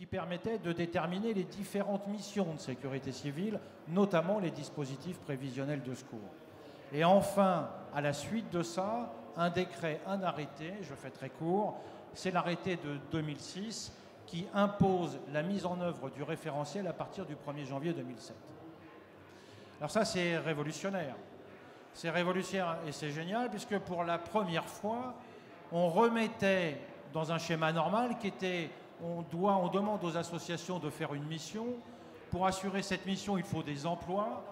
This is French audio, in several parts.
qui permettait de déterminer les différentes missions de sécurité civile, notamment les dispositifs prévisionnels de secours. Et enfin, à la suite de ça, un décret, un arrêté, je fais très court, c'est l'arrêté de 2006 qui impose la mise en œuvre du référentiel à partir du 1er janvier 2007. Alors ça, c'est révolutionnaire. C'est révolutionnaire et c'est génial puisque pour la première fois, on remettait dans un schéma normal qui était on demande aux associations de faire une mission. Pour assurer cette mission, il faut des emplois.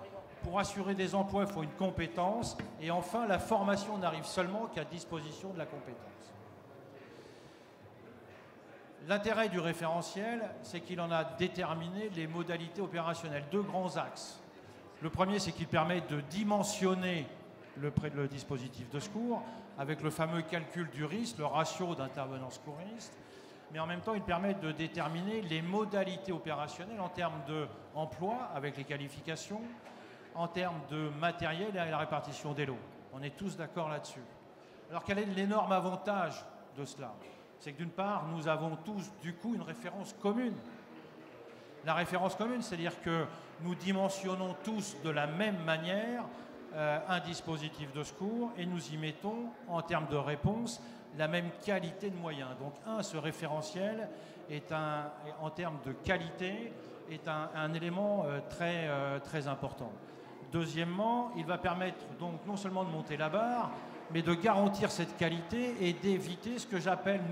Pour assurer des emplois, il faut une compétence. Et enfin, la formation n'arrive seulement qu'à disposition de la compétence. L'intérêt du référentiel, c'est qu'il en a déterminé les modalités opérationnelles. Deux grands axes. Le premier, c'est qu'il permet de dimensionner le dispositif de secours avec le fameux calcul du risque, le ratio d'intervenants secouristes. Mais en même temps, il permet de déterminer les modalités opérationnelles en termes d'emploi, avec les qualifications, en termes de matériel et la répartition des lots. On est tous d'accord là-dessus. Alors, quel est l'énorme avantage de cela? C'est que d'une part, nous avons tous, du coup, une référence commune. La référence commune, c'est-à-dire que nous dimensionnons tous de la même manière un dispositif de secours et nous y mettons, en termes de réponse, la même qualité de moyens. Donc, ce référentiel est en termes de qualité, est un élément très important. Deuxièmement, il va permettre donc non seulement de monter la barre, mais de garantir cette qualité et d'éviter ce que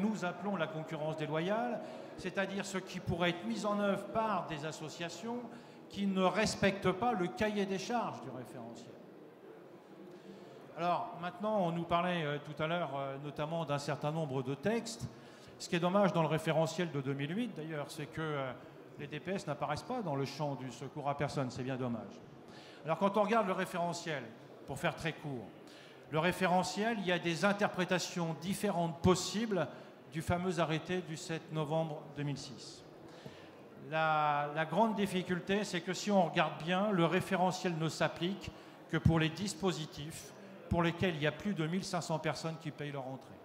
nous appelons la concurrence déloyale, c'est-à-dire ce qui pourrait être mis en œuvre par des associations qui ne respectent pas le cahier des charges du référentiel. Alors maintenant, on nous parlait tout à l'heure notamment d'un certain nombre de textes. Ce qui est dommage dans le référentiel de 2008 d'ailleurs, c'est que les DPS n'apparaissent pas dans le champ du secours à personne, c'est bien dommage. Alors quand on regarde le référentiel, pour faire très court, le référentiel, il y a des interprétations différentes possibles du fameux arrêté du 7 novembre 2006. La grande difficulté, c'est que si on regarde bien, le référentiel ne s'applique que pour les dispositifs pour lesquels il y a plus de 1500 personnes qui payent leur entrée.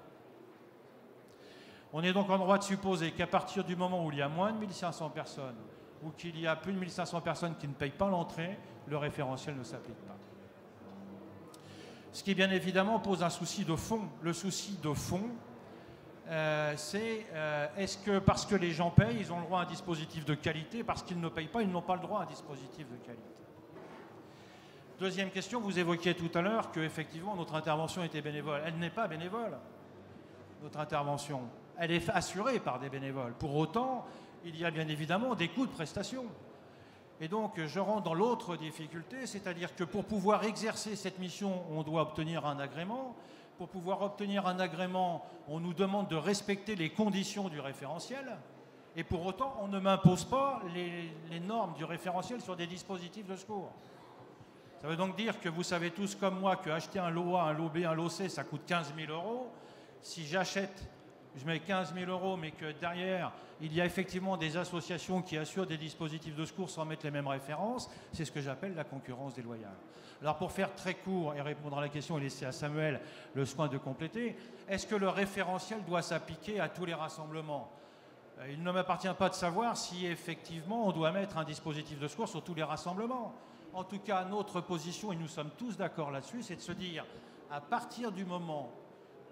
On est donc en droit de supposer qu'à partir du moment où il y a moins de 1500 personnes ou qu'il y a plus de 1500 personnes qui ne payent pas l'entrée, le référentiel ne s'applique pas. Ce qui, bien évidemment, pose un souci de fond. Le souci de fond, c'est est-ce que parce que les gens payent, ils ont le droit à un dispositif de qualité, parce qu'ils ne payent pas, ils n'ont pas le droit à un dispositif de qualité. Deuxième question, vous évoquiez tout à l'heure qu'effectivement notre intervention était bénévole. Elle n'est pas bénévole, notre intervention. Elle est assurée par des bénévoles. Pour autant, il y a bien évidemment des coûts de prestation. Et donc, je rentre dans l'autre difficulté, c'est-à-dire que pour pouvoir exercer cette mission, on doit obtenir un agrément. Pour pouvoir obtenir un agrément, on nous demande de respecter les conditions du référentiel. Et pour autant, on ne m'impose pas les normes du référentiel sur des dispositifs de secours. Ça veut donc dire que vous savez tous comme moi qu'acheter un lot A, un lot B, un lot C, ça coûte 15 000 €. Si j'achète, je mets 15 000 €, mais que derrière, il y a effectivement des associations qui assurent des dispositifs de secours sans mettre les mêmes références, c'est ce que j'appelle la concurrence déloyale. Alors pour faire très court et répondre à la question et laisser à Samuel le soin de compléter, est-ce que le référentiel doit s'appliquer à tous les rassemblements? Il ne m'appartient pas de savoir si effectivement on doit mettre un dispositif de secours sur tous les rassemblements. En tout cas, notre position, et nous sommes tous d'accord là-dessus, c'est de se dire, à partir du moment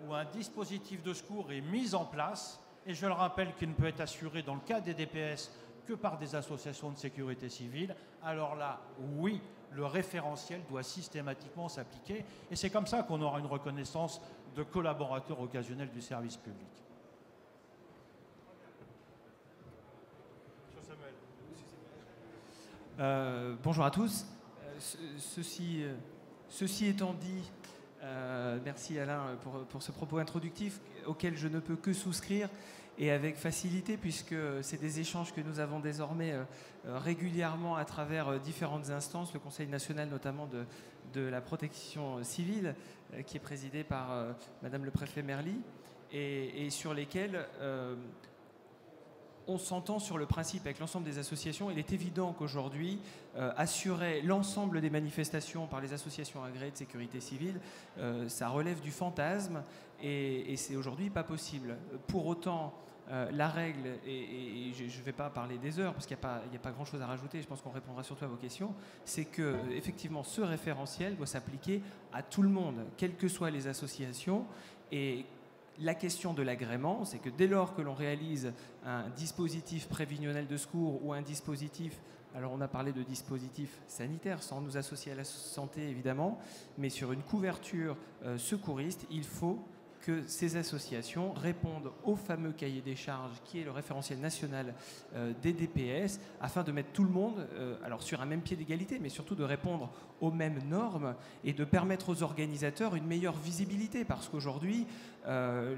où un dispositif de secours est mis en place, et je le rappelle qu'il ne peut être assuré dans le cas des DPS que par des associations de sécurité civile, alors là, oui, le référentiel doit systématiquement s'appliquer, et c'est comme ça qu'on aura une reconnaissance de collaborateurs occasionnels du service public. Bonjour à tous. Ceci étant dit, merci Alain pour ce propos introductif auquel je ne peux que souscrire et avec facilité puisque c'est des échanges que nous avons désormais régulièrement à travers différentes instances, le Conseil national notamment de la protection civile qui est présidé par Madame le préfet Merly et sur lesquels on s'entend sur le principe avec l'ensemble des associations. Il est évident qu'aujourd'hui, assurer l'ensemble des manifestations par les associations agréées de sécurité civile, ça relève du fantasme et c'est aujourd'hui pas possible. Pour autant, La règle, et je ne vais pas parler des heures parce qu'il n'y a pas grand-chose à rajouter, je pense qu'on répondra surtout à vos questions, c'est que effectivement ce référentiel doit s'appliquer à tout le monde, quelles que soient les associations. Et la question de l'agrément, c'est que dès lors que l'on réalise un dispositif prévisionnel de secours ou un dispositif, alors on a parlé de dispositif sanitaire sans nous associer à la santé évidemment, mais sur une couverture secouriste, il faut que ces associations répondent au fameux cahier des charges qui est le référentiel national des DPS, afin de mettre tout le monde alors sur un même pied d'égalité, mais surtout de répondre aux mêmes normes et de permettre aux organisateurs une meilleure visibilité, parce qu'aujourd'hui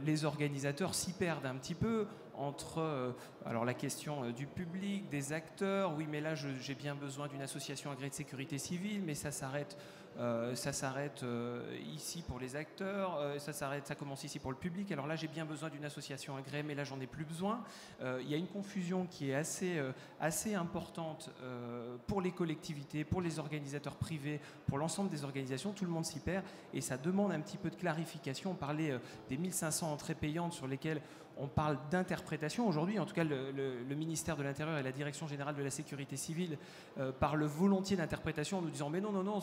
les organisateurs s'y perdent un petit peu entre alors la question du public, des acteurs. Oui, mais là j'ai bien besoin d'une association agréée de sécurité civile, mais ça s'arrête ici pour les acteurs, ça commence ici pour le public. Alors là, j'ai bien besoin d'une association agréée, mais là, j'en ai plus besoin. Il y a une confusion qui est assez importante pour les collectivités, pour les organisateurs privés, pour l'ensemble des organisations. Tout le monde s'y perd et ça demande un petit peu de clarification. On parlait des 1500 entrées payantes sur lesquelles on parle d'interprétation. Aujourd'hui, en tout cas, le ministère de l'Intérieur et la Direction générale de la sécurité civile parlent volontiers d'interprétation en nous disant « mais non, non, non,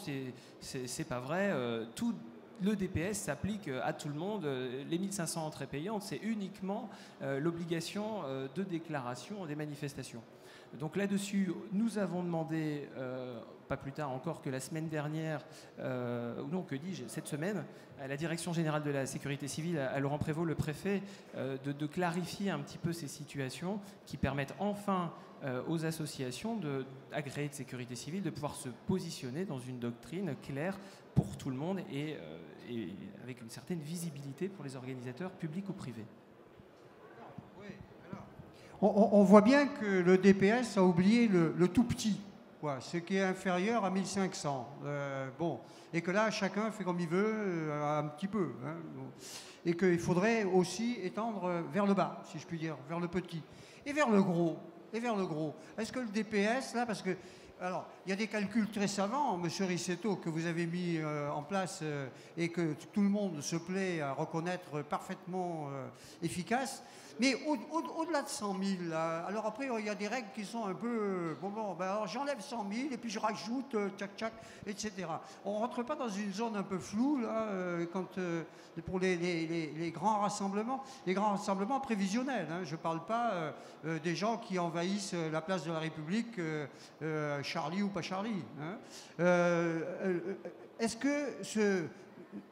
c'est pas vrai, tout le DPS s'applique à tout le monde, les 1500 entrées payantes, c'est uniquement l'obligation de déclaration des manifestations ». Donc là-dessus, nous avons demandé, pas plus tard encore que la semaine dernière, non, que dis-je, cette semaine, à la Direction générale de la sécurité civile, à Laurent Prévost, le préfet, de clarifier un petit peu ces situations qui permettent enfin aux associations agréées de sécurité civile de pouvoir se positionner dans une doctrine claire pour tout le monde et avec une certaine visibilité pour les organisateurs publics ou privés. On voit bien que le DPS a oublié le tout petit, quoi, ce qui est inférieur à 1500. Bon, et que là, chacun fait comme il veut, un petit peu. Hein, bon. Et qu'il faudrait aussi étendre vers le bas, si je puis dire, vers le petit. Et vers le gros. Est-ce que le DPS, là, parce que... Alors, il y a des calculs très savants, monsieur Rissetto, que vous avez mis en place et que tout le monde se plaît à reconnaître parfaitement efficaces. Mais au-delà de 100 000, là, alors après, il y a des règles qui sont un peu... ben alors j'enlève 100 000 et puis je rajoute, tchac, etc. On ne rentre pas dans une zone un peu floue, là, pour les grands rassemblements prévisionnels. Hein. Je ne parle pas des gens qui envahissent la place de la République, Charlie ou pas Charlie. Hein. Est-ce que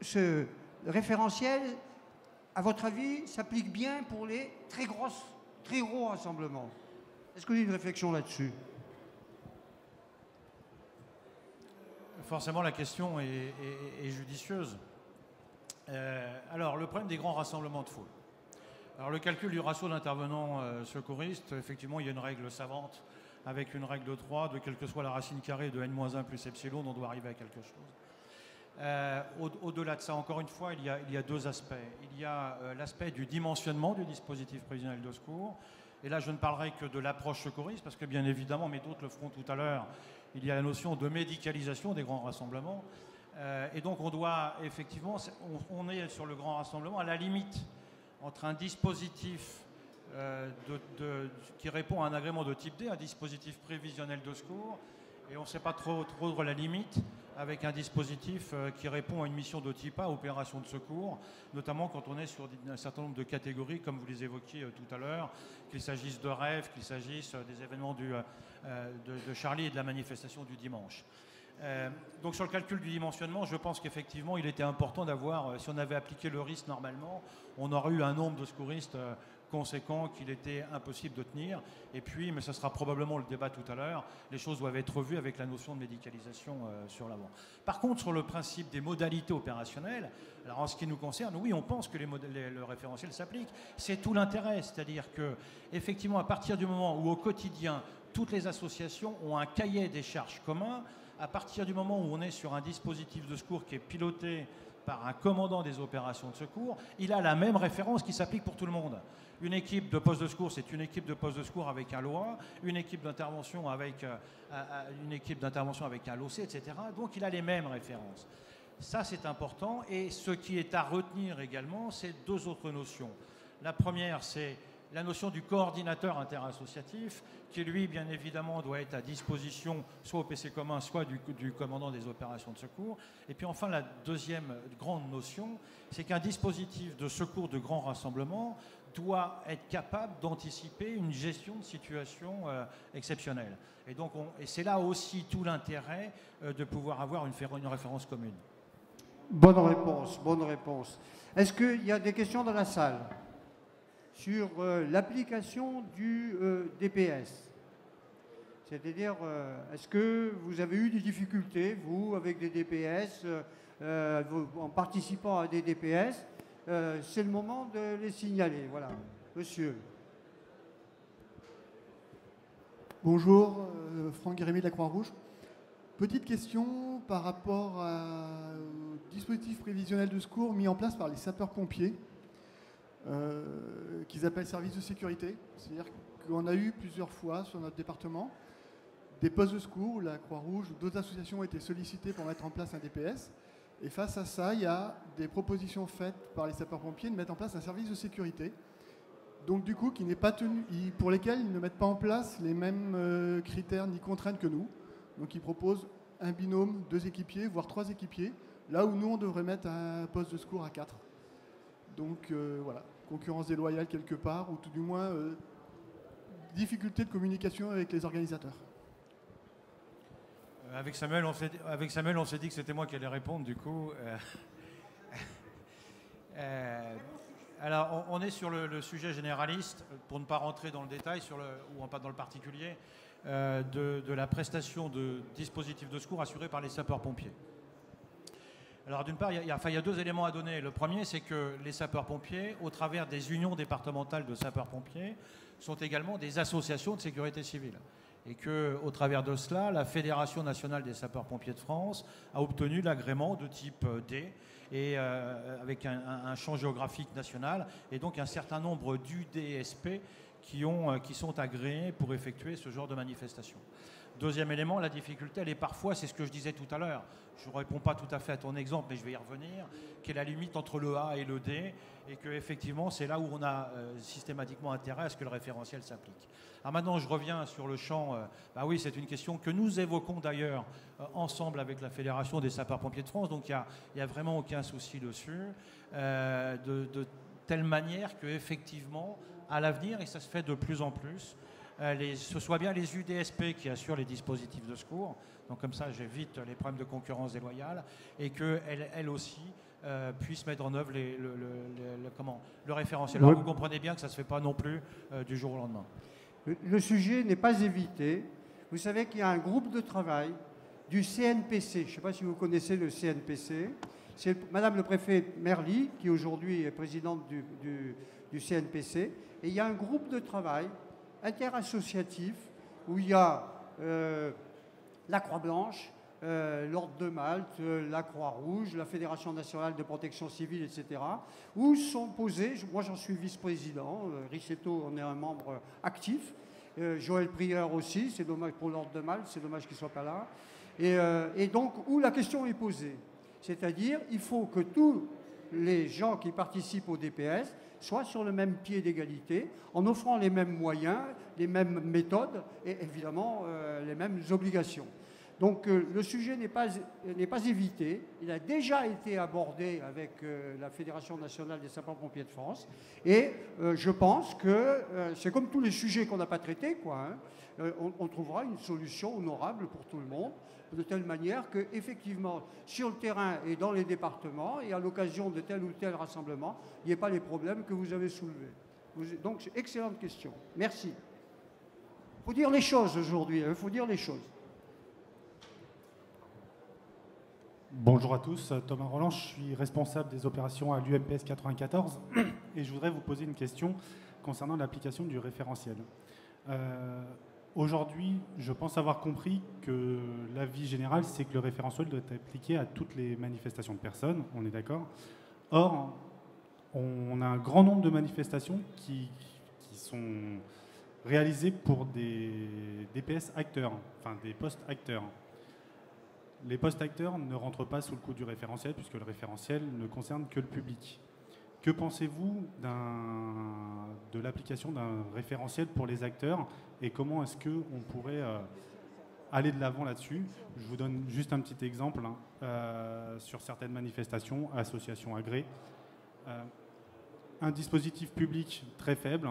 ce référentiel, à votre avis, s'applique bien pour les très gros rassemblements? Est-ce que vous avez une réflexion là-dessus? Forcément, la question est judicieuse. Alors, le problème des grands rassemblements de foule. Alors, le calcul du ratio d'intervenants secouristes, effectivement, il y a une règle savante avec une règle de 3, de quelle que soit la racine carrée de n-1 plus epsilon, on doit arriver à quelque chose. Au-delà de ça, encore une fois, il y a deux aspects. Il y a l'aspect du dimensionnement du dispositif prévisionnel de secours. Et là, je ne parlerai que de l'approche secouriste, parce que bien évidemment, mais d'autres le feront tout à l'heure, il y a la notion de médicalisation des grands rassemblements. Et donc, on doit effectivement, on est sur le grand rassemblement à la limite entre un dispositif qui répond à un agrément de type D, un dispositif prévisionnel de secours, et on ne sait pas trop la limite avec un dispositif qui répond à une mission de type A, opération de secours, notamment quand on est sur un certain nombre de catégories, comme vous les évoquiez tout à l'heure, qu'il s'agisse de rêves, qu'il s'agisse des événements de Charlie et de la manifestation du dimanche. Donc sur le calcul du dimensionnement, je pense qu'effectivement, il était important d'avoir, si on avait appliqué le risque normalement, on aurait eu un nombre de secouristes conséquent qu'il était impossible de tenir. Et puis, mais ce sera probablement le débat tout à l'heure, les choses doivent être revues avec la notion de médicalisation sur l'avant. Par contre, sur le principe des modalités opérationnelles, alors en ce qui nous concerne, oui, on pense que le référentiel s'applique. C'est tout l'intérêt, c'est-à-dire que, effectivement, à partir du moment où au quotidien, toutes les associations ont un cahier des charges commun, à partir du moment où on est sur un dispositif de secours qui est piloté par un commandant des opérations de secours, il a la même référence qui s'applique pour tout le monde. Une équipe de poste de secours, c'est une équipe de poste de secours avec un LOA, une équipe d'intervention avec un LOC, etc. Donc il a les mêmes références. Ça, c'est important. Et ce qui est à retenir également, c'est deux autres notions. La première, c'est la notion du coordinateur interassociatif, qui lui, bien évidemment, doit être à disposition soit au PC commun, soit du commandant des opérations de secours. Et puis enfin, la deuxième grande notion, c'est qu'un dispositif de secours de grand rassemblement doit être capable d'anticiper une gestion de situation exceptionnelle. Et donc, et c'est là aussi tout l'intérêt de pouvoir avoir une référence commune. Bonne réponse, bonne réponse. Est-ce qu'il y a des questions dans la salle sur l'application du DPS? C'est-à-dire, est-ce que vous avez eu des difficultés, vous, avec des DPS, en participant à des DPS? C'est le moment de les signaler. Voilà. Monsieur. Bonjour, Franck Guérémy de la Croix-Rouge. Petite question par rapport au dispositif prévisionnel de secours mis en place par les sapeurs-pompiers, qu'ils appellent services de sécurité. C'est-à-dire qu'on a eu plusieurs fois sur notre département des postes de secours où la Croix-Rouge ou d'autres associations ont été sollicitées pour mettre en place un DPS. Et face à ça, il y a des propositions faites par les sapeurs-pompiers de mettre en place un service de sécurité. Donc du coup, qui n'est pas tenu, pour lesquels ils ne mettent pas en place les mêmes critères ni contraintes que nous. Donc ils proposent un binôme, 2 équipiers, voire 3 équipiers, là où nous, on devrait mettre un poste de secours à 4. Donc voilà, concurrence déloyale quelque part, ou tout du moins difficulté de communication avec les organisateurs. Avec Samuel, on s'est dit que c'était moi qui allais répondre, du coup. Alors, on est sur le sujet généraliste, pour ne pas rentrer dans le détail, ou pas dans le particulier, de la prestation de dispositifs de secours assurés par les sapeurs-pompiers. Alors, d'une part, il y a 2 éléments à donner. Le premier, c'est que les sapeurs-pompiers, au travers des unions départementales de sapeurs-pompiers, sont également des associations de sécurité civile. Et qu'au travers de cela, la Fédération nationale des sapeurs-pompiers de France a obtenu l'agrément de type D, et avec un champ géographique national, et donc un certain nombre d'UDSP qui sont agréés pour effectuer ce genre de manifestation. Deuxième élément, la difficulté, elle est parfois, c'est ce que je disais tout à l'heure, je ne réponds pas tout à fait à ton exemple, mais je vais y revenir, qui est la limite entre le A et le D, et qu'effectivement, c'est là où on a systématiquement intérêt à ce que le référentiel s'applique. Alors maintenant, je reviens sur le champ. Oui, c'est une question que nous évoquons d'ailleurs ensemble avec la Fédération des sapeurs-pompiers de France, donc il n'y a vraiment aucun souci dessus, de telle manière qu'effectivement, à l'avenir, et ça se fait de plus en plus, ce soit bien les UDSP qui assurent les dispositifs de secours, donc comme ça j'évite les problèmes de concurrence déloyale, et qu'elles aussi puissent mettre en œuvre le référentiel. Alors, vous comprenez bien que ça ne se fait pas non plus du jour au lendemain. Le sujet n'est pas évité. Vous savez qu'il y a un groupe de travail du CNPC. Je ne sais pas si vous connaissez le CNPC. C'est Madame le préfet Merly, qui aujourd'hui est présidente du CNPC. Et il y a un groupe de travail interassociatif où il y a la Croix-Blanche, l'Ordre de Malte, la Croix-Rouge, la Fédération nationale de protection civile, etc., où sont posés, moi j'en suis vice-président, Riccetto en est un membre actif, Joël Prieur aussi, c'est dommage pour l'Ordre de Malte, c'est dommage qu'il ne soit pas là, et donc où la question est posée, c'est-à-dire il faut que tous les gens qui participent au DPS soient sur le même pied d'égalité, en offrant les mêmes moyens, les mêmes méthodes et évidemment les mêmes obligations. Donc le sujet n'est pas évité. Il a déjà été abordé avec la Fédération nationale des sapeurs-pompiers de France. Et je pense que c'est comme tous les sujets qu'on n'a pas traités, quoi, hein. On trouvera une solution honorable pour tout le monde, de telle manière qu'effectivement, sur le terrain et dans les départements, et à l'occasion de tel ou tel rassemblement, il n'y ait pas les problèmes que vous avez soulevés. Donc, c'est une excellente question. Merci. Il faut dire les choses aujourd'hui, il faut dire les choses. Bonjour à tous, Thomas Roland, je suis responsable des opérations à l'UMPS 94 et je voudrais vous poser une question concernant l'application du référentiel. Aujourd'hui, je pense avoir compris que l'avis général, c'est que le référentiel doit être appliqué à toutes les manifestations de personnes, on est d'accord. Or, on a un grand nombre de manifestations qui sont réalisées pour des DPS acteurs, enfin des postes acteurs. Les postes acteurs ne rentrent pas sous le coup du référentiel puisque le référentiel ne concerne que le public. Que pensez-vous de l'application d'un référentiel pour les acteurs et comment est-ce qu'on pourrait aller de l'avant là-dessus? Je vous donne juste un petit exemple sur certaines manifestations, associations agréées. Un dispositif public très faible,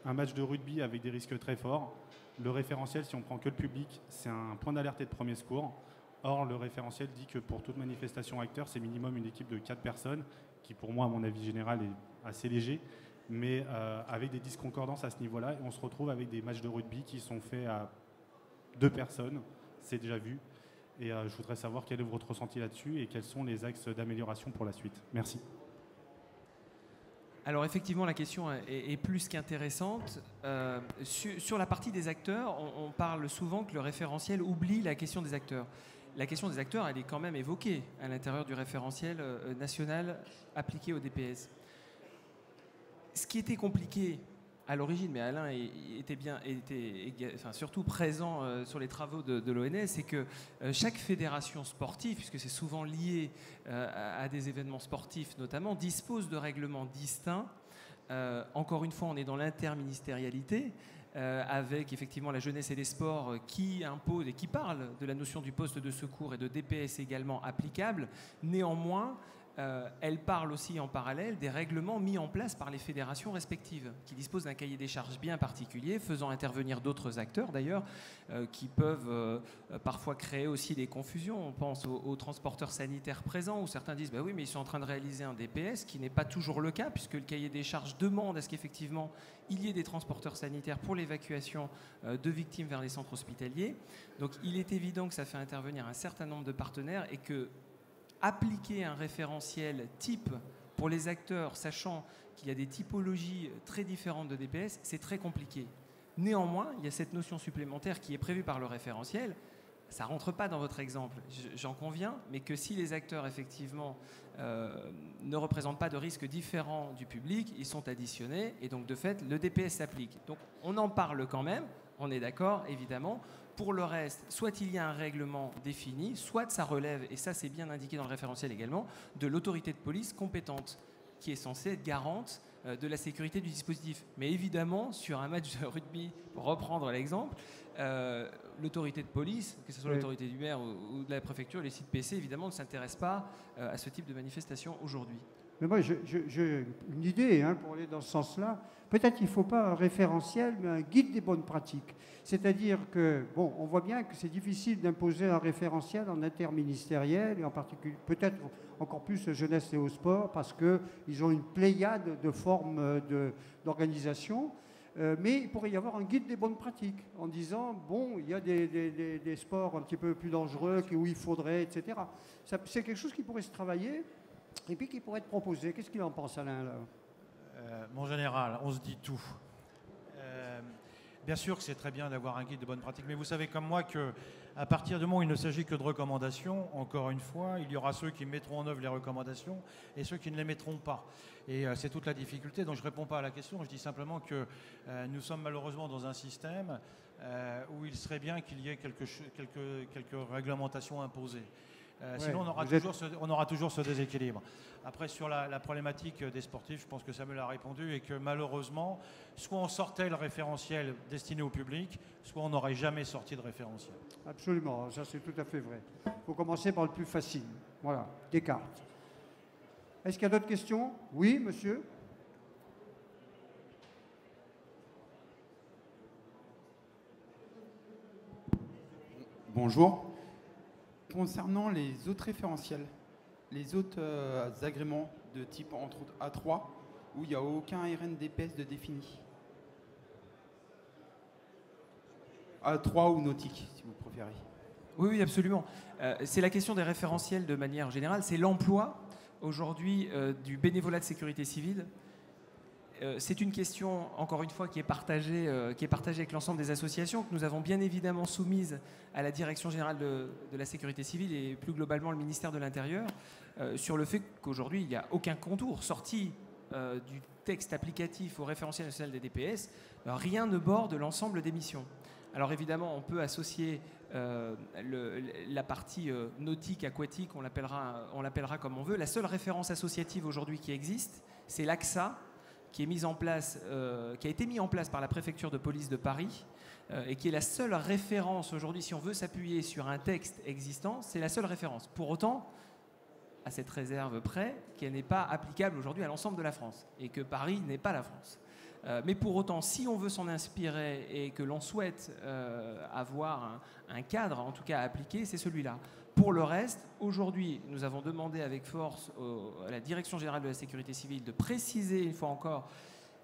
un match de rugby avec des risques très forts. Le référentiel, si on prend que le public, c'est un point d'alerte et de premier secours. Or, le référentiel dit que pour toute manifestation acteur, c'est minimum une équipe de 4 personnes, qui pour moi, à mon avis général, est assez léger, mais avec des disconcordances à ce niveau-là. On se retrouve avec des matchs de rugby qui sont faits à 2 personnes, c'est déjà vu. Et je voudrais savoir quel est votre ressenti là-dessus et quels sont les axes d'amélioration pour la suite. Merci. Alors effectivement, la question est plus qu'intéressante. Sur la partie des acteurs, on parle souvent que le référentiel oublie la question des acteurs. La question des acteurs, elle est quand même évoquée à l'intérieur du référentiel national appliqué au DPS. Ce qui était compliqué à l'origine, mais Alain était surtout présent sur les travaux de l'ONS, c'est que chaque fédération sportive, puisque c'est souvent lié à des événements sportifs notamment, dispose de règlements distincts. Encore une fois, on est dans l'interministérialité, avec effectivement la jeunesse et les sports qui impose et qui parle de la notion du poste de secours et de DPS également applicable. Néanmoins, elle parle aussi en parallèle des règlements mis en place par les fédérations respectives, qui disposent d'un cahier des charges bien particulier, faisant intervenir d'autres acteurs d'ailleurs, qui peuvent parfois créer aussi des confusions. On pense aux transporteurs sanitaires présents, où certains disent bah oui, mais ils sont en train de réaliser un DPS, qui n'est pas toujours le cas, puisque le cahier des charges demande à ce qu'effectivement il y ait des transporteurs sanitaires pour l'évacuation de victimes vers les centres hospitaliers. Donc il est évident que ça fait intervenir un certain nombre de partenaires et que appliquer un référentiel type pour les acteurs, sachant qu'il y a des typologies très différentes de DPS, c'est très compliqué. Néanmoins, il y a cette notion supplémentaire qui est prévue par le référentiel. Ça ne rentre pas dans votre exemple, j'en conviens, mais que si les acteurs, effectivement, ne représentent pas de risques différents du public, ils sont additionnés, et donc, de fait, le DPS s'applique. Donc, on en parle quand même, on est d'accord, évidemment. Pour le reste, soit il y a un règlement défini, soit ça relève, et ça c'est bien indiqué dans le référentiel également, de l'autorité de police compétente, qui est censée être garante de la sécurité du dispositif. Mais évidemment, sur un match de rugby, pour reprendre l'exemple, l'autorité de police, que ce soit l'autorité du maire ou de la préfecture, les sites PC, évidemment, ne s'intéressent pas à ce type de manifestation aujourd'hui. Mais moi, j'ai une idée pour aller dans ce sens-là. Peut-être qu'il ne faut pas un référentiel, mais un guide des bonnes pratiques. C'est-à-dire que, bon, on voit bien que c'est difficile d'imposer un référentiel en interministériel, et en particulier, peut-être encore plus jeunesse et au sport, parce qu'ils ont une pléiade de formes d'organisation. Mais il pourrait y avoir un guide des bonnes pratiques, en disant, bon, il y a des sports un petit peu plus dangereux, où il faudrait, etc. C'est quelque chose qui pourrait se travailler. Et puis qui pourrait être proposé. Qu'est-ce qu'il en pense, Alain, là? Mon général, on se dit tout. Bien sûr que c'est très bien d'avoir un guide de bonne pratique, mais vous savez comme moi qu'à partir du moment où il ne s'agit que de recommandations, encore une fois, il y aura ceux qui mettront en œuvre les recommandations et ceux qui ne les mettront pas. Et c'est toute la difficulté. Donc je ne réponds pas à la question, je dis simplement que nous sommes malheureusement dans un système où il serait bien qu'il y ait quelques réglementations imposées. Sinon, on aura toujours ce déséquilibre. Après, sur la problématique des sportifs, je pense que Samuel a répondu et que malheureusement, soit on sortait le référentiel destiné au public, soit on n'aurait jamais sorti de référentiel. Absolument, ça c'est tout à fait vrai. Il faut commencer par le plus facile. Voilà, Descartes. Est-ce qu'il y a d'autres questions? Oui, monsieur? Bonjour. Concernant les autres référentiels, les autres agréments de type entre autres A3, où il n'y a aucun RNDPS de défini. A3 ou nautique, si vous préférez. Oui, absolument. C'est la question des référentiels de manière générale. C'est l'emploi, aujourd'hui, du bénévolat de sécurité civile. C'est une question, encore une fois, qui est partagée avec l'ensemble des associations, que nous avons bien évidemment soumise à la Direction générale de la sécurité civile et plus globalement le ministère de l'Intérieur, sur le fait qu'aujourd'hui, il n'y a aucun contour sorti du texte applicatif au référentiel national des DPS. Rien ne borde l'ensemble des missions. Alors évidemment, on peut associer la partie nautique, aquatique, on l'appellera comme on veut. La seule référence associative aujourd'hui qui existe, c'est l'AXA qui a été mis en place par la préfecture de police de Paris et qui est la seule référence aujourd'hui, si on veut s'appuyer sur un texte existant, c'est la seule référence. Pour autant, à cette réserve près, qu'elle n'est pas applicable aujourd'hui à l'ensemble de la France et que Paris n'est pas la France. Mais pour autant, si on veut s'en inspirer et que l'on souhaite avoir un cadre, en tout cas à appliquer, c'est celui-là. Pour le reste, aujourd'hui, nous avons demandé avec force à la Direction générale de la sécurité civile de préciser, une fois encore,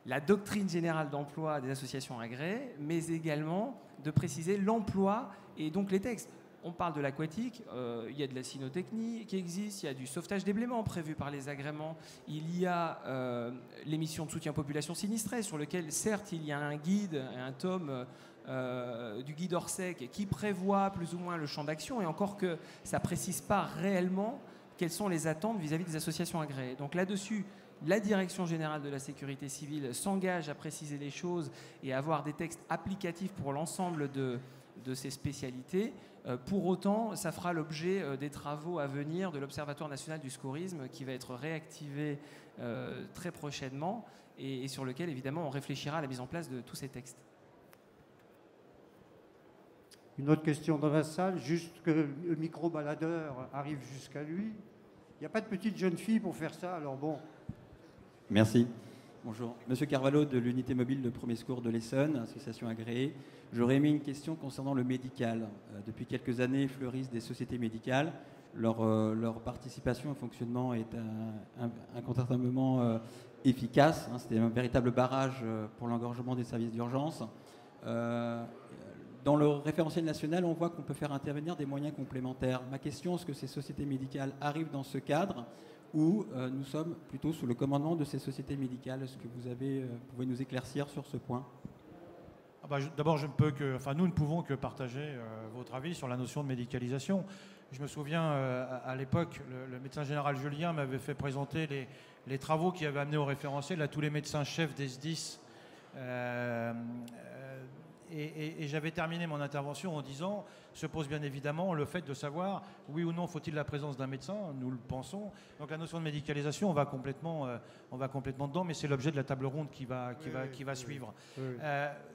la doctrine générale d'emploi des associations agréées, mais également de préciser l'emploi et donc les textes. On parle de l'aquatique, il y a de la cynotechnie qui existe, il y a du sauvetage des blêments prévu par les agréments, il y a les missions de soutien population sinistrée sur lequel, certes, il y a un guide, un tome du guide Orsec qui prévoit plus ou moins le champ d'action, et encore que ça ne précise pas réellement quelles sont les attentes vis-à-vis des associations agréées. Donc là-dessus, la Direction générale de la sécurité civile s'engage à préciser les choses et à avoir des textes applicatifs pour l'ensemble de ces spécialités. Pour autant, ça fera l'objet des travaux à venir de l'Observatoire national du secourisme qui va être réactivé très prochainement et sur lequel, évidemment, on réfléchira à la mise en place de tous ces textes. Une autre question dans la salle, juste que le micro-baladeur arrive jusqu'à lui. Il n'y a pas de petite jeune fille pour faire ça, alors bon. Merci. Bonjour. Monsieur Carvalho de l'unité mobile de premier secours de l'Essonne, association agréée. J'aurais aimé une question concernant le médical. Depuis quelques années, fleurissent des sociétés médicales. Leur participation au fonctionnement est incontestablement efficace. C'était un véritable barrage pour l'engorgement des services d'urgence. Dans le référentiel national, on voit qu'on peut faire intervenir des moyens complémentaires. Ma question, est-ce que ces sociétés médicales arrivent dans ce cadre ou nous sommes plutôt sous le commandement de ces sociétés médicales? Est-ce que vous pouvez nous éclaircir sur ce point? D'abord, nous ne pouvons que partager votre avis sur la notion de médicalisation. Je me souviens, à l'époque, le médecin général Julien m'avait fait présenter les travaux qui avaient amené au référentiel à tous les médecins-chefs des SDIS. Et j'avais terminé mon intervention en disant, se pose bien évidemment le fait de savoir, oui ou non, faut-il la présence d'un médecin? Nous le pensons. Donc la notion de médicalisation, on va complètement dedans, mais c'est l'objet de la table ronde qui va suivre. Oui.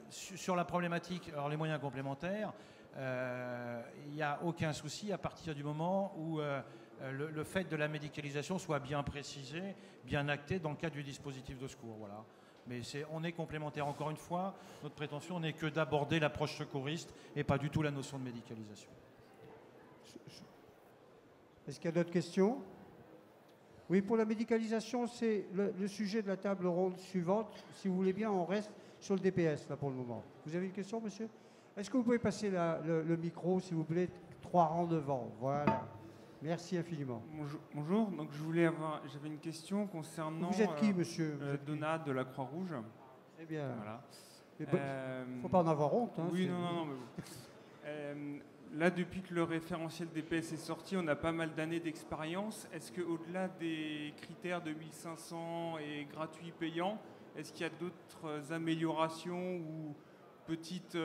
Sur la problématique, alors les moyens complémentaires, il n'y a aucun souci à partir du moment où le fait de la médicalisation soit bien précisé, bien acté dans le cadre du dispositif de secours. Voilà. Mais on est complémentaires. Encore une fois, notre prétention n'est que d'aborder l'approche secouriste et pas du tout la notion de médicalisation. Est-ce qu'il y a d'autres questions? Oui, pour la médicalisation, c'est le sujet de la table ronde suivante. Si vous voulez bien, on reste sur le DPS là pour le moment. Vous avez une question, monsieur? Est-ce que vous pouvez passer le micro, s'il vous plaît, 3 rangs devant? Voilà. Merci infiniment. Bonjour. Donc j'avais une question concernant. Vous êtes qui, monsieur? Donat de la Croix-Rouge. Eh bien. Voilà. Il ne faut pas en avoir honte. Hein, oui, non. Mais là, depuis que le référentiel DPS est sorti, on a pas mal d'années d'expérience. Est-ce qu'au-delà des critères de 1500 et gratuit payant, est-ce qu'il y a d'autres améliorations ou petites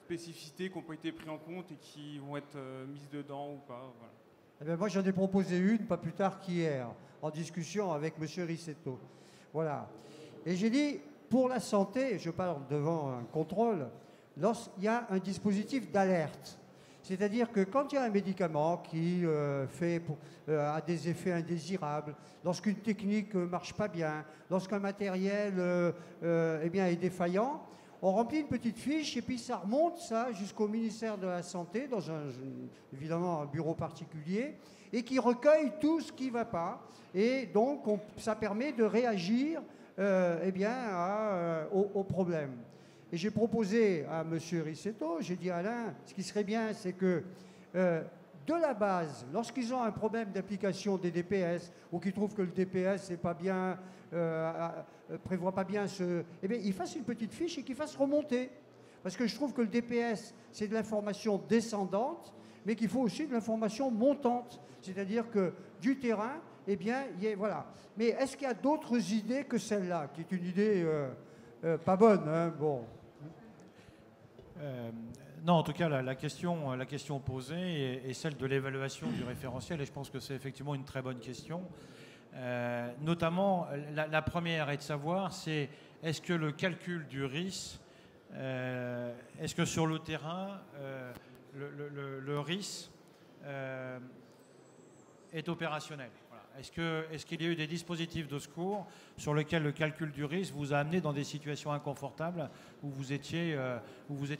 spécificités qui n'ont pas été prises en compte et qui vont être mises dedans ou pas? Voilà. Eh bien, moi, j'en ai proposé une pas plus tard qu'hier, en discussion avec M. Rissetto. Voilà. Et j'ai dit, pour la santé, je parle devant un contrôle, lorsqu'il y a un dispositif d'alerte. C'est-à-dire que quand il y a un médicament qui a des effets indésirables, lorsqu'une technique ne marche pas bien, lorsqu'un matériel est défaillant, on remplit une petite fiche et puis ça remonte jusqu'au ministère de la Santé, dans évidemment un bureau particulier, et qui recueille tout ce qui ne va pas. Et donc ça permet de réagir au problème. Et j'ai proposé à M. Rissetto, j'ai dit Alain, ce qui serait bien, c'est que de la base, lorsqu'ils ont un problème d'application des DPS ou qu'ils trouvent que le DPS n'est pas bien, prévoit pas bien ils fassent une petite fiche et qu'ils fassent remonter. Parce que je trouve que le DPS, c'est de l'information descendante, mais qu'il faut aussi de l'information montante. C'est-à-dire que du terrain, voilà. Mais est-ce qu'il y a d'autres idées que celle-là, qui est une idée pas bonne, hein, bon. Non, en tout cas, la question posée est celle de l'évaluation du référentiel, et je pense que c'est effectivement une très bonne question. Notamment, la première est de savoir, c'est est-ce que le calcul du RIS, est-ce que sur le terrain, le RIS est opérationnel? Voilà. Est-ce qu'il y a eu des dispositifs de secours sur lesquels le calcul du RIS vous a amené dans des situations inconfortables où vous étiez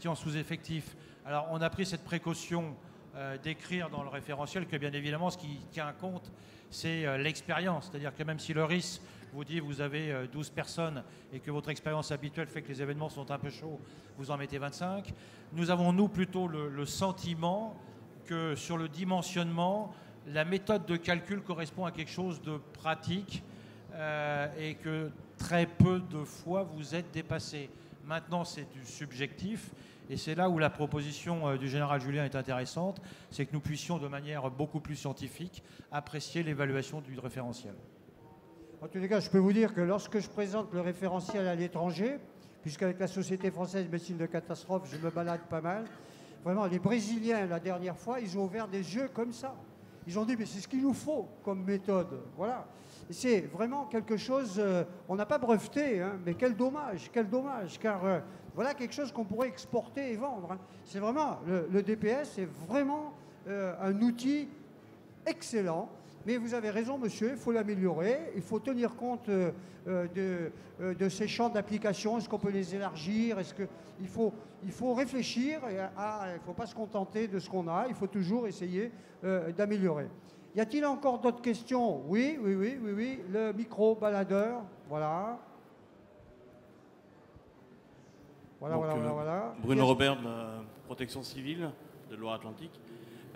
en sous-effectif? Alors, on a pris cette précaution d'écrire dans le référentiel que, bien évidemment, ce qui tient compte, c'est l'expérience. C'est-à-dire que même si le RIS vous dit vous avez 12 personnes et que votre expérience habituelle fait que les événements sont un peu chauds, vous en mettez 25. Nous avons, nous, plutôt le sentiment que sur le dimensionnement, la méthode de calcul correspond à quelque chose de pratique et que très peu de fois vous êtes dépassé. Maintenant, c'est du subjectif. Et c'est là où la proposition du général Julien est intéressante, c'est que nous puissions de manière beaucoup plus scientifique apprécier l'évaluation du référentiel. En tous les cas, je peux vous dire que lorsque je présente le référentiel à l'étranger, puisqu'avec la Société française de médecine de catastrophe, je me balade pas mal, vraiment, les Brésiliens, la dernière fois, ils ont ouvert des yeux comme ça. Ils ont dit, mais c'est ce qu'il nous faut comme méthode. Voilà. C'est vraiment quelque chose, on n'a pas breveté, hein, mais quel dommage, car voilà quelque chose qu'on pourrait exporter et vendre. Hein. C'est vraiment, le DPS est vraiment un outil excellent, mais vous avez raison, monsieur, il faut l'améliorer, il faut tenir compte de ces champs d'application, est-ce qu'on peut les élargir, il faut réfléchir, il ne faut pas se contenter de ce qu'on a, il faut toujours essayer d'améliorer. Y a-t-il encore d'autres questions? Oui. Le micro baladeur, voilà. Voilà. Bruno Robert de la Protection civile de Loire-Atlantique.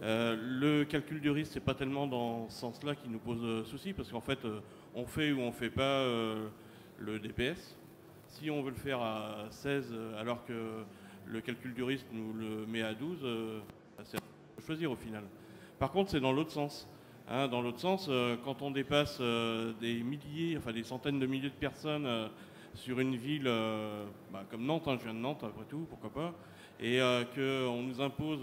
Le calcul du risque, c'est pas tellement dans ce sens-là qui nous pose souci, parce qu'en fait, on fait ou on fait pas le DPS. Si on veut le faire à 16, alors que le calcul du risque nous le met à 12, c'est à choisir au final. Par contre, c'est dans l'autre sens. Hein, dans l'autre sens, quand on dépasse des milliers, enfin des centaines de milliers de personnes sur une ville comme Nantes, hein, je viens de Nantes après tout, pourquoi pas, et qu'on nous impose,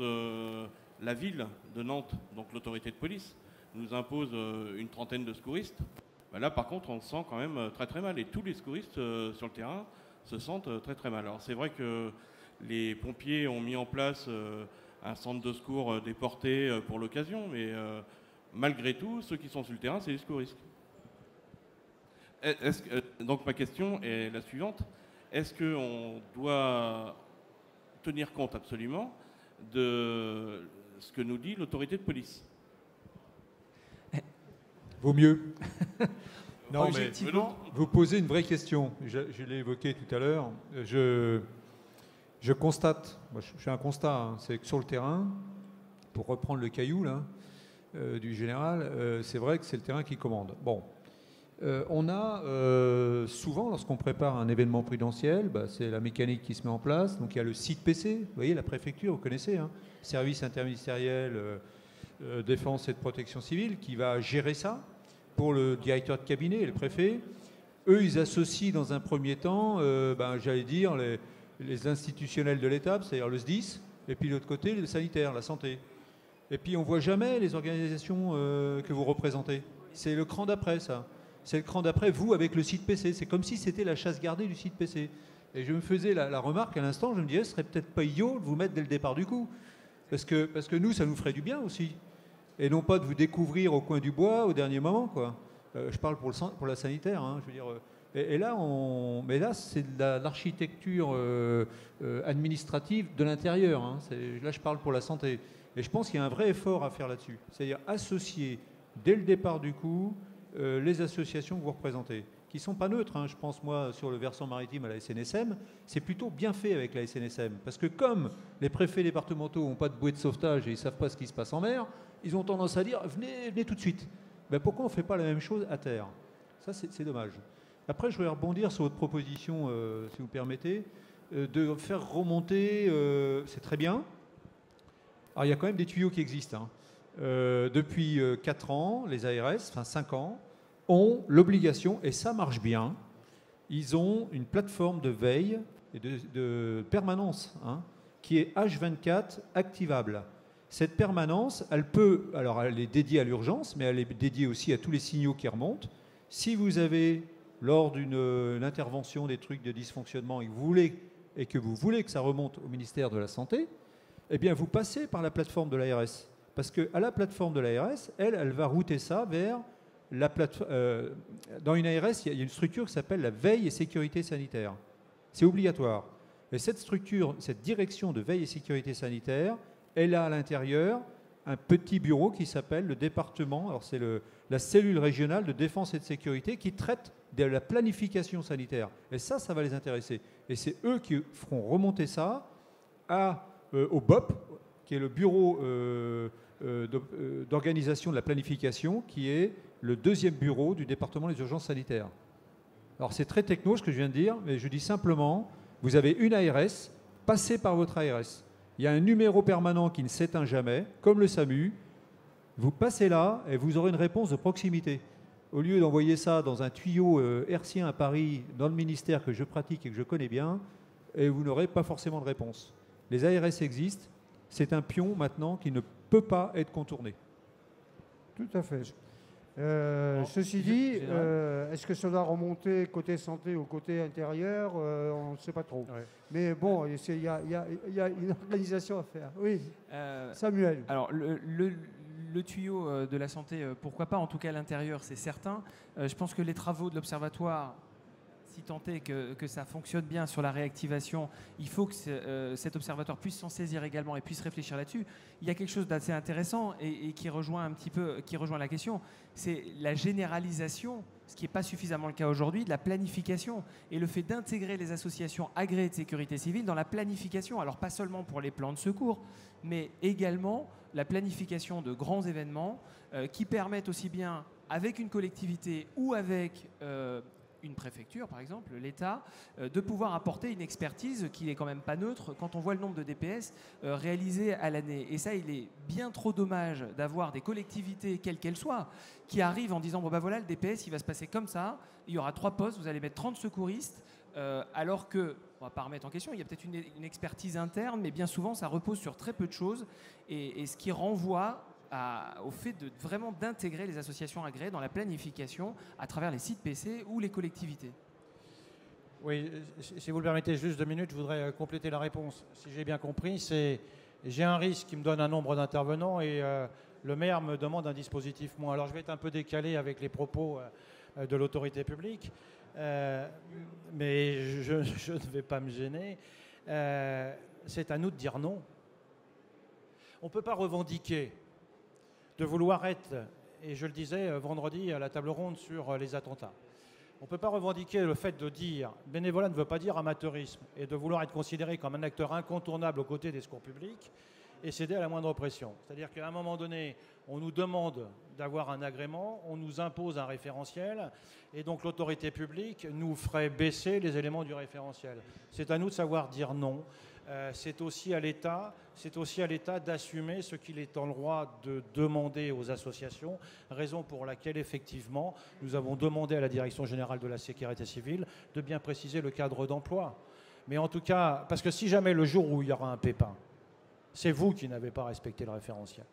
la ville de Nantes, donc l'autorité de police, nous impose une trentaine de secouristes, là par contre on se sent quand même très très mal, et tous les secouristes sur le terrain se sentent très très mal. Alors c'est vrai que les pompiers ont mis en place un centre de secours déporté pour l'occasion, mais malgré tout, ceux qui sont sur le terrain, c'est les secouristes. Donc ma question est la suivante. Est-ce qu'on doit tenir compte absolument de ce que nous dit l'autorité de police? Vaut mieux. Non, Objectivement, mais vous posez une vraie question. Je l'ai évoqué tout à l'heure. Je constate, moi, je fais un constat, hein, c'est que sur le terrain, pour reprendre le caillou là, du général, c'est vrai que c'est le terrain qui commande. Bon, on a souvent, lorsqu'on prépare un événement prudentiel, c'est la mécanique qui se met en place. Donc il y a le site PC, vous voyez, la préfecture, vous connaissez, hein, service interministériel défense et de protection civile, qui va gérer ça pour le directeur de cabinet et le préfet. Eux, ils associent dans un premier temps, j'allais dire, les institutionnels de l'État, c'est-à-dire le SDIS, et puis de l'autre côté, le sanitaire, la santé. Et puis on ne voit jamais les organisations que vous représentez. C'est le cran d'après, ça. C'est le cran d'après, vous, avec le site PC. C'est comme si c'était la chasse gardée du site PC. Et je me faisais la remarque à l'instant, je me disais, ce serait peut-être pas idiot de vous mettre dès le départ du coup. Parce que nous, ça nous ferait du bien aussi. Et non pas de vous découvrir au coin du bois au dernier moment, quoi. Je parle pour la sanitaire, hein, je veux dire. Et là, c'est de l'architecture administrative de l'intérieur. Hein. Là, je parle pour la santé. Et je pense qu'il y a un vrai effort à faire là-dessus. C'est-à-dire associer dès le départ du coup les associations que vous représentez, qui ne sont pas neutres. Hein. Je pense, moi, sur le versant maritime à la SNSM, c'est plutôt bien fait avec la SNSM. Parce que comme les préfets départementaux n'ont pas de bouée de sauvetage et ils ne savent pas ce qui se passe en mer, ils ont tendance à dire « venez tout de suite ». Pourquoi on ne fait pas la même chose à terre? Ça, c'est dommage. Après, je voudrais rebondir sur votre proposition, si vous permettez, de faire remonter, c'est très bien. Alors, il y a quand même des tuyaux qui existent. Hein. Depuis 4 ans, les ARS, enfin 5 ans, ont l'obligation, et ça marche bien, ils ont une plateforme de veille et de permanence, hein, qui est H24 activable. Cette permanence, elle est dédiée à l'urgence, mais elle est dédiée aussi à tous les signaux qui remontent. Si vous avez, lors d'une intervention, des trucs de dysfonctionnement et que vous voulez que ça remonte au ministère de la Santé, eh bien, vous passez par la plateforme de l'ARS. Parce qu'à la plateforme de l'ARS, elle va router ça vers la plateforme. Dans une ARS, il y a une structure qui s'appelle la veille et sécurité sanitaire. C'est obligatoire. Et cette structure, cette direction de veille et sécurité sanitaire, elle a à l'intérieur un petit bureau qui s'appelle le département, alors c'est la cellule régionale de défense et de sécurité qui traite de la planification sanitaire. Et ça va les intéresser. Et c'est eux qui feront remonter ça au BOP, qui est le bureau d'organisation de la planification, qui est le deuxième bureau du département des urgences sanitaires. Alors c'est très techno ce que je viens de dire, mais je dis simplement, vous avez une ARS, passez par votre ARS. Il y a un numéro permanent qui ne s'éteint jamais, comme le SAMU. Vous passez là et vous aurez une réponse de proximité. Au lieu d'envoyer ça dans un tuyau hertzien à Paris, dans le ministère que je pratique et que je connais bien, et vous n'aurez pas forcément de réponse. Les ARS existent, c'est un pion maintenant qui ne peut pas être contourné. Tout à fait. Ceci dit, est-ce que ça doit remonter côté santé ou côté intérieur? On ne sait pas trop. Ouais. Mais bon, il y a une organisation à faire. Oui, Samuel. Alors, le tuyau de la santé, pourquoi pas? En tout cas, à l'intérieur, c'est certain. Je pense que les travaux de l'Observatoire, si tant est que ça fonctionne bien sur la réactivation, il faut que cet observatoire puisse s'en saisir également et puisse réfléchir là-dessus. Il y a quelque chose d'assez intéressant et qui rejoint un petit peu, qui rejoint la question, c'est la généralisation, ce qui n'est pas suffisamment le cas aujourd'hui, de la planification et le fait d'intégrer les associations agréées de sécurité civile dans la planification. Alors pas seulement pour les plans de secours, mais également la planification de grands événements qui permettent aussi bien avec une collectivité ou avec une préfecture, par exemple, l'État, de pouvoir apporter une expertise qui n'est quand même pas neutre quand on voit le nombre de DPS réalisés à l'année. Et ça, il est bien trop dommage d'avoir des collectivités, quelles qu'elles soient, qui arrivent en disant, bon ben voilà, le DPS, il va se passer comme ça, il y aura 3 postes, vous allez mettre 30 secouristes, alors que, on ne va pas remettre en question, il y a peut-être une expertise interne, mais bien souvent, ça repose sur très peu de choses, et ce qui renvoie au fait de vraiment d'intégrer les associations agréées dans la planification à travers les sites PC ou les collectivités. Oui, si vous le permettez juste 2 minutes, je voudrais compléter la réponse. Si j'ai bien compris, c'est j'ai un risque qui me donne un nombre d'intervenants et le maire me demande un dispositif moins. Alors je vais être un peu décalé avec les propos de l'autorité publique, mais je ne vais pas me gêner. C'est à nous de dire non. On ne peut pas revendiquer de vouloir être, et je le disais vendredi à la table ronde sur les attentats, on ne peut pas revendiquer le fait de dire bénévolat ne veut pas dire amateurisme et de vouloir être considéré comme un acteur incontournable aux côtés des secours publics et céder à la moindre pression. C'est-à-dire qu'à un moment donné, on nous demande d'avoir un agrément, on nous impose un référentiel et donc l'autorité publique nous ferait baisser les éléments du référentiel. C'est à nous de savoir dire non. C'est aussi à l'État d'assumer ce qu'il est en droit de demander aux associations, raison pour laquelle effectivement nous avons demandé à la Direction générale de la sécurité civile de bien préciser le cadre d'emploi. Mais en tout cas, parce que si jamais le jour où il y aura un pépin, c'est vous qui n'avez pas respecté le référentiel.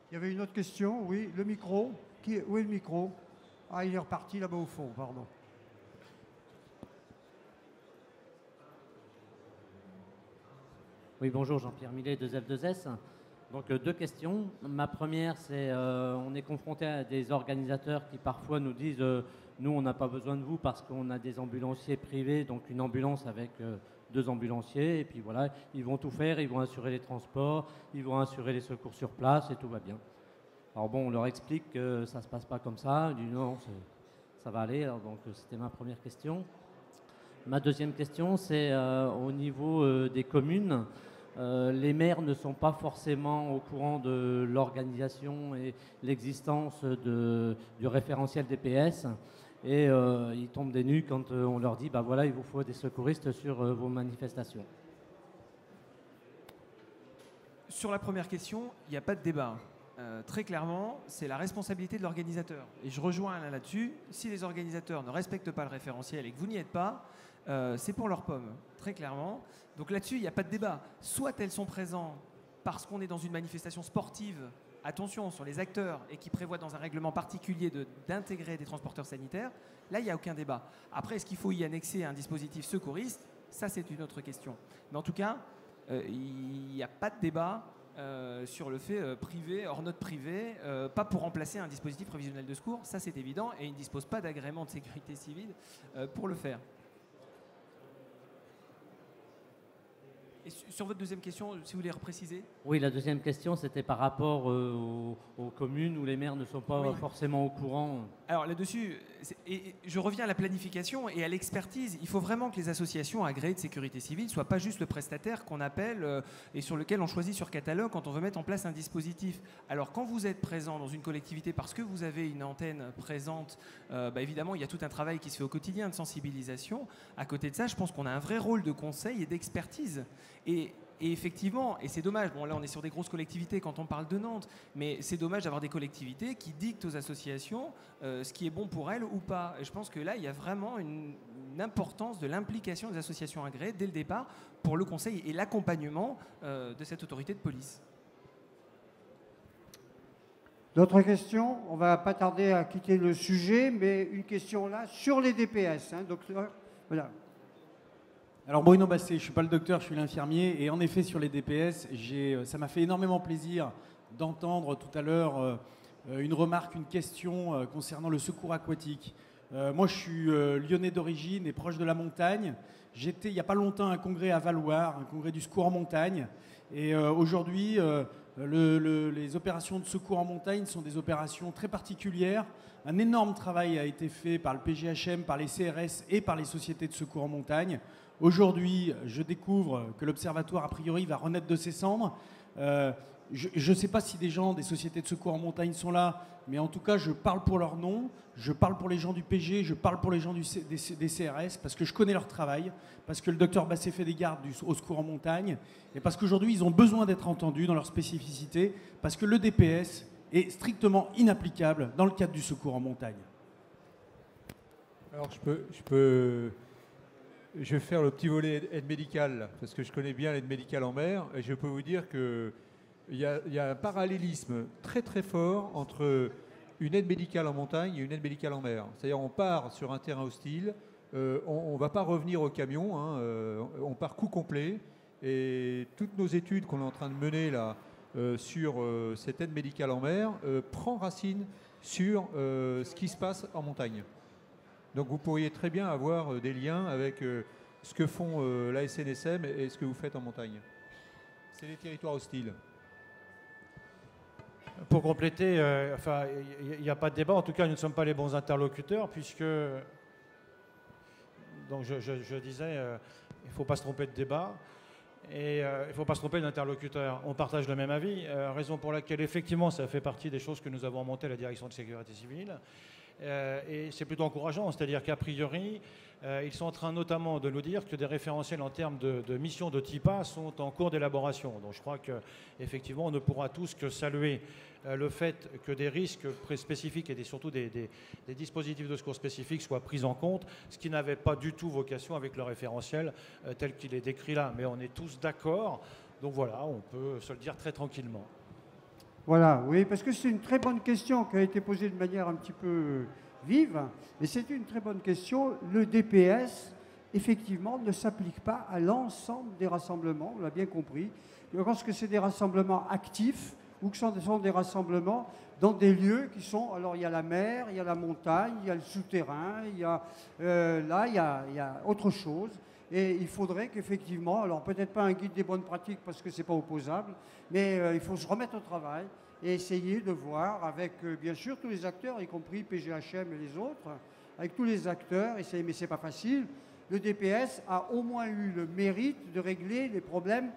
Il y avait une autre question, oui, le micro. Où est le micro? Ah, il est reparti là-bas au fond, pardon. Oui, bonjour, Jean-Pierre Millet de ZEF2S. Donc 2 questions. Ma première, c'est on est confronté à des organisateurs qui parfois nous disent nous, on n'a pas besoin de vous parce qu'on a des ambulanciers privés, donc une ambulance avec 2 ambulanciers, et puis voilà, ils vont tout faire, ils vont assurer les transports, ils vont assurer les secours sur place, et tout va bien. Alors bon, on leur explique que ça ne se passe pas comme ça, ils disent non, ça va aller, alors, donc c'était ma première question. Ma deuxième question, c'est au niveau des communes. Les maires ne sont pas forcément au courant de l'organisation et l'existence du référentiel DPS. Et ils tombent des nues quand on leur dit bah voilà, il vous faut des secouristes sur vos manifestations. Sur la première question, il n'y a pas de débat. très clairement, c'est la responsabilité de l'organisateur. Et je rejoins Alain là-dessus. Si les organisateurs ne respectent pas le référentiel et que vous n'y êtes pas, c'est pour leur pomme, très clairement. Donc là-dessus, il n'y a pas de débat. Soit elles sont présentes parce qu'on est dans une manifestation sportive, attention, sur les acteurs, et qui prévoit dans un règlement particulier d'intégrer des transporteurs sanitaires, là, il n'y a aucun débat. Après, est-ce qu'il faut y annexer un dispositif secouriste? Ça, c'est une autre question. Mais en tout cas, il n'y a pas de débat sur le fait privé, hors note privée, pas pour remplacer un dispositif prévisionnel de secours, ça c'est évident, et il ne dispose pas d'agrément de sécurité civile pour le faire. Et sur votre deuxième question, si vous voulez repréciser. Oui, la deuxième question, c'était par rapport aux communes où les maires ne sont pas forcément au courant. Alors là-dessus, je reviens à la planification et à l'expertise. Il faut vraiment que les associations agréées de sécurité civile ne soient pas juste le prestataire qu'on appelle et sur lequel on choisit sur catalogue quand on veut mettre en place un dispositif. Alors quand vous êtes présent dans une collectivité parce que vous avez une antenne présente, évidemment, il y a tout un travail qui se fait au quotidien de sensibilisation. À côté de ça, je pense qu'on a un vrai rôle de conseil et d'expertise. Et effectivement, et c'est dommage, bon là on est sur des grosses collectivités quand on parle de Nantes, mais c'est dommage d'avoir des collectivités qui dictent aux associations ce qui est bon pour elles ou pas. Et je pense que là, il y a vraiment une importance de l'implication des associations agréées dès le départ pour le conseil et l'accompagnement de cette autorité de police. D'autres questions? On va pas tarder à quitter le sujet, mais une question là sur les DPS. Hein, docteur, voilà. Alors Bruno Basset, je ne suis pas le docteur, je suis l'infirmier. Et en effet, sur les DPS, ça m'a fait énormément plaisir d'entendre tout à l'heure une remarque, une question concernant le secours aquatique. Moi, je suis lyonnais d'origine et proche de la montagne. J'étais il n'y a pas longtemps à un congrès à Valloire, un congrès du secours en montagne. Et aujourd'hui, les opérations de secours en montagne sont des opérations très particulières. Un énorme travail a été fait par le PGHM, par les CRS et par les sociétés de secours en montagne. Aujourd'hui, je découvre que l'Observatoire, a priori, va renaître de ses cendres. Je ne sais pas si des gens des sociétés de secours en montagne sont là, mais en tout cas, je parle pour leur nom, je parle pour les gens du PG, je parle pour les gens des CRS, parce que je connais leur travail, parce que le docteur Basset fait des gardes au secours en montagne, et parce qu'aujourd'hui, ils ont besoin d'être entendus dans leur spécificité, parce que le DPS est strictement inapplicable dans le cadre du secours en montagne. Alors, je vais faire le petit volet aide médicale, parce que je connais bien l'aide médicale en mer, et je peux vous dire qu'il y a un parallélisme très très fort entre une aide médicale en montagne et une aide médicale en mer. C'est-à-dire on part sur un terrain hostile, on ne va pas revenir au camion, hein, on part coup complet, et toutes nos études qu'on est en train de mener là sur cette aide médicale en mer prend racine sur ce qui se passe en montagne. Donc vous pourriez très bien avoir des liens avec ce que font la SNSM et ce que vous faites en montagne. C'est les territoires hostiles. Pour compléter, il n'y a pas de débat. En tout cas, nous ne sommes pas les bons interlocuteurs puisque, donc je disais, il ne faut pas se tromper de débat et il ne faut pas se tromper d'interlocuteur. On partage le même avis, raison pour laquelle effectivement ça fait partie des choses que nous avons montées à la direction de sécurité civile. Et c'est plutôt encourageant, c'est-à-dire qu'a priori, ils sont en train notamment de nous dire que des référentiels en termes de missions de type A sont en cours d'élaboration. Donc je crois qu'effectivement, on ne pourra tous que saluer le fait que des risques spécifiques et surtout des dispositifs de secours spécifiques soient pris en compte, ce qui n'avait pas du tout vocation avec le référentiel tel qu'il est décrit là. Mais on est tous d'accord, donc voilà, on peut se le dire très tranquillement. Voilà, oui, parce que c'est une très bonne question qui a été posée de manière un petit peu vive, mais c'est une très bonne question. Le DPS, effectivement, ne s'applique pas à l'ensemble des rassemblements, on l'a bien compris. Lorsque c'est des rassemblements actifs ou que ce sont des rassemblements dans des lieux qui sont... Alors, il y a la mer, il y a la montagne, il y a le souterrain, il y a, là, il y a autre chose. Et il faudrait qu'effectivement, alors peut-être pas un guide des bonnes pratiques parce que ce n'est pas opposable, mais il faut se remettre au travail et essayer de voir avec, bien sûr, tous les acteurs, y compris PGHM et les autres, avec tous les acteurs, mais ce n'est pas facile. Le DPS a au moins eu le mérite de régler les problèmes,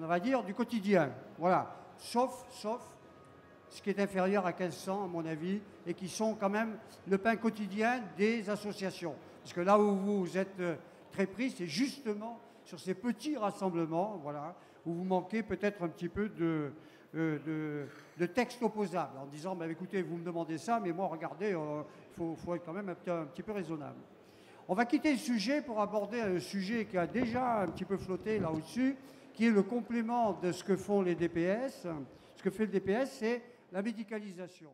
on va dire, du quotidien. Voilà, sauf ce qui est inférieur à 1500, à mon avis, et qui sont quand même le pain quotidien des associations. Parce que là où vous êtes... très pris, c'est justement sur ces petits rassemblements, voilà, où vous manquez peut-être un petit peu de texte opposable, en disant, bah, écoutez, vous me demandez ça, mais moi, regardez, il faut être quand même un petit peu raisonnable. On va quitter le sujet pour aborder un sujet qui a déjà un petit peu flotté là au-dessus, qui est le complément de ce que font les DPS. Ce que fait le DPS, c'est la médicalisation.